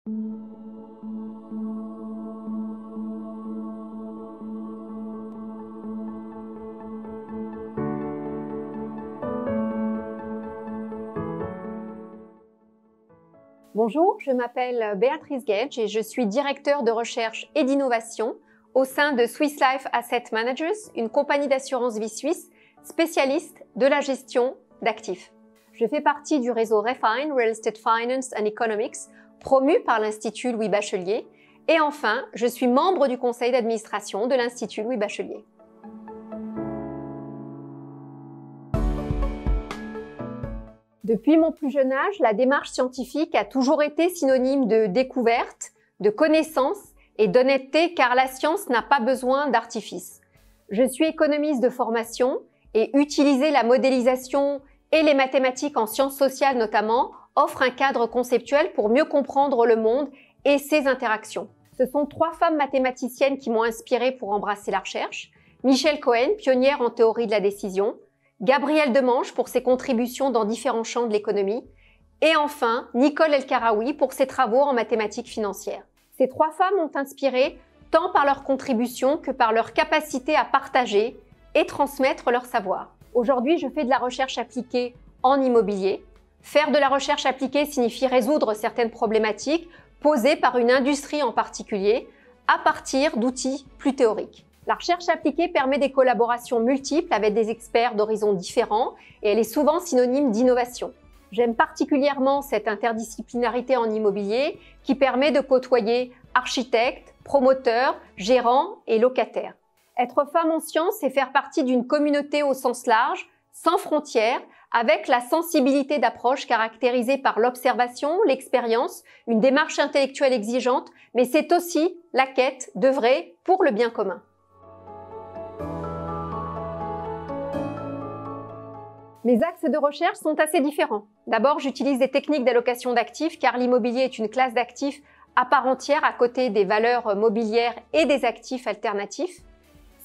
Bonjour, je m'appelle Béatrice Gage et je suis directeur de recherche et d'innovation au sein de Swiss Life Asset Managers, une compagnie d'assurance vie suisse spécialiste de la gestion d'actifs. Je fais partie du réseau Refine, Real Estate Finance and Economics, promu par l'Institut Louis Bachelier. Et enfin, je suis membre du conseil d'administration de l'Institut Louis Bachelier. Depuis mon plus jeune âge, la démarche scientifique a toujours été synonyme de découverte, de connaissance et d'honnêteté, car la science n'a pas besoin d'artifice. Je suis économiste de formation et utiliser la modélisation et les mathématiques en sciences sociales notamment offre un cadre conceptuel pour mieux comprendre le monde et ses interactions. Ce sont 3 femmes mathématiciennes qui m'ont inspirée pour embrasser la recherche. Michelle Cohen, pionnière en théorie de la décision. Gabrielle Demange pour ses contributions dans différents champs de l'économie. Et enfin, Nicole El-Karaoui pour ses travaux en mathématiques financières. Ces 3 femmes m'ont inspirée tant par leurs contributions que par leur capacité à partager et transmettre leur savoir. Aujourd'hui, je fais de la recherche appliquée en immobilier. Faire de la recherche appliquée signifie résoudre certaines problématiques posées par une industrie en particulier à partir d'outils plus théoriques. La recherche appliquée permet des collaborations multiples avec des experts d'horizons différents et elle est souvent synonyme d'innovation. J'aime particulièrement cette interdisciplinarité en immobilier qui permet de côtoyer architectes, promoteurs, gérants et locataires. Être femme en sciences, c'est faire partie d'une communauté au sens large, sans frontières, avec la sensibilité d'approche caractérisée par l'observation, l'expérience, une démarche intellectuelle exigeante, mais c'est aussi la quête d'œuvrer pour le bien commun. Mes axes de recherche sont assez différents. D'abord, j'utilise des techniques d'allocation d'actifs car l'immobilier est une classe d'actifs à part entière à côté des valeurs mobilières et des actifs alternatifs.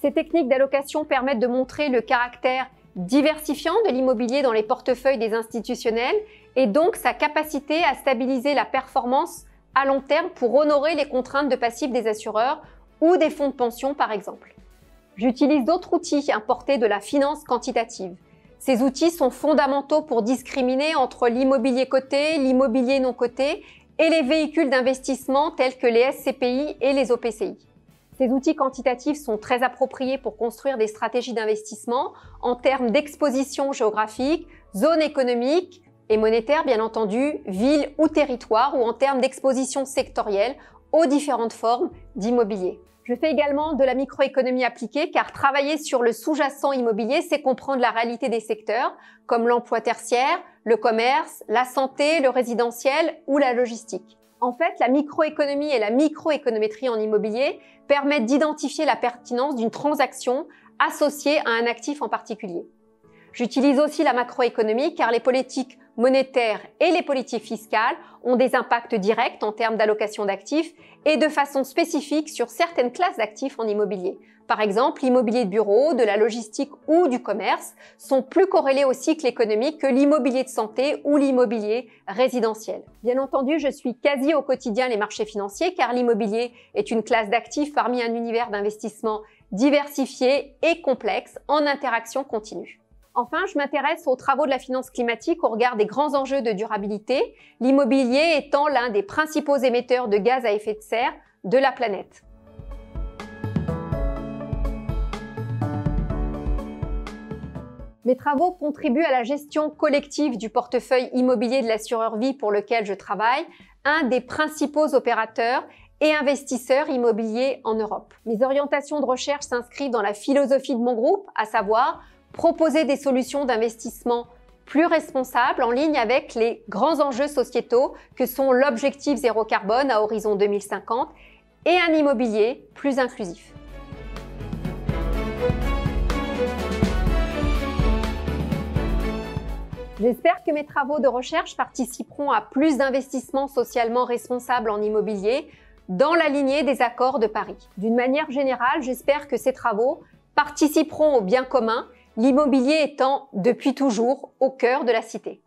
Ces techniques d'allocation permettent de montrer le caractère diversifiant de l'immobilier dans les portefeuilles des institutionnels et donc sa capacité à stabiliser la performance à long terme pour honorer les contraintes de passifs des assureurs ou des fonds de pension par exemple. J'utilise d'autres outils importés de la finance quantitative. Ces outils sont fondamentaux pour discriminer entre l'immobilier coté, l'immobilier non coté et les véhicules d'investissement tels que les SCPI et les OPCI. Ces outils quantitatifs sont très appropriés pour construire des stratégies d'investissement en termes d'exposition géographique, zone économique et monétaire bien entendu, ville ou territoire ou en termes d'exposition sectorielle aux différentes formes d'immobilier. Je fais également de la microéconomie appliquée car travailler sur le sous-jacent immobilier, c'est comprendre la réalité des secteurs comme l'emploi tertiaire, le commerce, la santé, le résidentiel ou la logistique. En fait, la microéconomie et la microéconométrie en immobilier permettent d'identifier la pertinence d'une transaction associée à un actif en particulier. J'utilise aussi la macroéconomie car les politiques monétaires et les politiques fiscales ont des impacts directs en termes d'allocation d'actifs et de façon spécifique sur certaines classes d'actifs en immobilier. Par exemple, l'immobilier de bureau, de la logistique ou du commerce sont plus corrélés au cycle économique que l'immobilier de santé ou l'immobilier résidentiel. Bien entendu, je suis quasi au quotidien les marchés financiers car l'immobilier est une classe d'actifs parmi un univers d'investissement diversifié et complexe en interaction continue. Enfin, je m'intéresse aux travaux de la finance climatique au regard des grands enjeux de durabilité, l'immobilier étant l'un des principaux émetteurs de gaz à effet de serre de la planète. Mes travaux contribuent à la gestion collective du portefeuille immobilier de l'assureur vie pour lequel je travaille, un des principaux opérateurs et investisseurs immobiliers en Europe. Mes orientations de recherche s'inscrivent dans la philosophie de mon groupe, à savoir proposer des solutions d'investissement plus responsables en ligne avec les grands enjeux sociétaux que sont l'objectif zéro carbone à horizon 2050 et un immobilier plus inclusif. J'espère que mes travaux de recherche participeront à plus d'investissements socialement responsables en immobilier dans la lignée des accords de Paris. D'une manière générale, j'espère que ces travaux participeront au bien commun, l'immobilier étant depuis toujours au cœur de la cité.